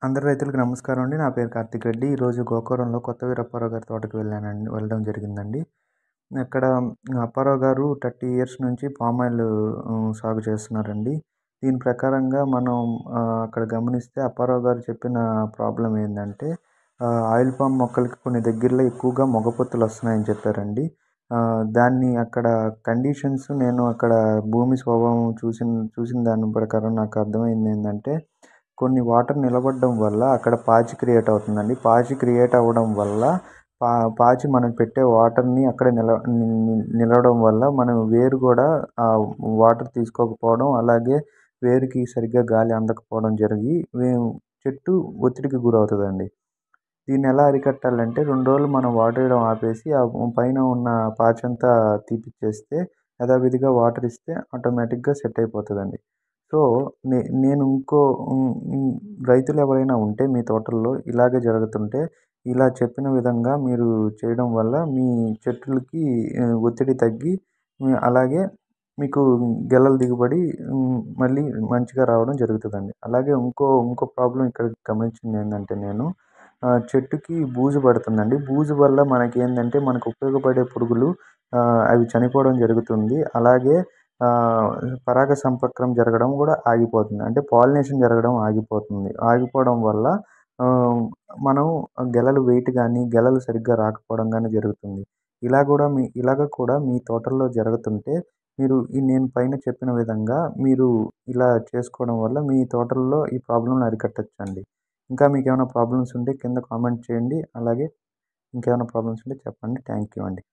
అందరు రైతులకు నమస్కారం అండి. నా పేరు కార్తిక్ రెడ్డి. ఈరోజు గోకవరంలో కొత్త వీరప్పారావు గారి తోటకి వెళ్ళడం జరిగిందండి. ఇక్కడ అప్పారావు గారు 30 ఇయర్స్ నుంచి పామ్ ఆయిల్ సాగు చేస్తున్నారండి. దీని ప్రకారంగా మనం అక్కడ గమనిస్తే అప్పారావు గారు చెప్పిన ప్రాబ్లమ్ ఏందంటే ఆయిల్ పామ్ మొక్కలకి కొన్ని దగ్గరలో ఎక్కువగా మొగపొత్తులు వస్తున్నాయని చెప్పారండి. దాన్ని అక్కడ కండిషన్స్ నేను అక్కడ భూమి స్వభావం చూసిన దాని ప్రకారం నాకు అర్థమైంది ఏందంటే కొన్ని వాటర్ నిలబడడం వల్ల అక్కడ పాచి క్రియేట్ అవుతుందండి. పాచి క్రియేట్ అవ్వడం వల్ల పాచి మనం పెట్టే వాటర్‌ని అక్కడే నిలవడం వల్ల మనం వేరు కూడా వాటర్ తీసుకోకపోవడం, అలాగే వేరుకి సరిగ్గా గాలి అందకపోవడం జరిగి చెట్టు ఒత్తిడికి గురవుతదండి. దీన్నెలా అరికట్టాలంటే 2 రోజులు మనం వాటర్ ఇవ్వడం ఆపేసి పైన ఉన్న పాచంతా తీపిచ్చేస్తే యథావిధిగా వాటర్ ఇస్తే ఆటోమేటిక్‌గా సెట్ అయిపోతదండి. సో, నేను రైతులు ఎవరైనా ఉంటే మీ తోటల్లో ఇలాగే జరుగుతుంటే ఇలా చెప్పిన విధంగా మీరు చేయడం వల్ల మీ చెట్లకి ఒత్తిడి తగ్గి అలాగే మీకు గెలల దిగుబడి మళ్ళీ మంచిగా రావడం జరుగుతదండి. అలాగే ఇంకో ప్రాబ్లమ్ ఇక్కడ గమనించిందేందంటే నేను చెట్టుకి బూజు పడుతుందండి. బూజు వల్ల మనకేందంటే మనకు ఉపయోగపడే పురుగులు అవి చనిపోవడం జరుగుతుంది. అలాగే పరాగ సంపర్కం జరగడం కూడా ఆగిపోతుంది. అంటే పాలినేషన్ జరగడం ఆగిపోతుంది. ఆగిపోవడం వల్ల మనం గెలలు వెయిట్ గానీ, గెలలు సరిగ్గా రాకపోవడం గానీ జరుగుతుంది. ఇలాగ కూడా మీ తోటల్లో జరుగుతుంటే మీరు నేను పైన చెప్పిన విధంగా మీరు ఇలా చేసుకోవడం వల్ల మీ తోటల్లో ఈ ప్రాబ్లమ్‌ని అరికట్టొచ్చండి. ఇంకా మీకేమైనా ప్రాబ్లమ్స్ ఉంటే కింద కామెంట్ చేయండి. అలాగే ఇంకేమైనా ప్రాబ్లమ్స్ ఉంటే చెప్పండి. థ్యాంక్ యూ అండి.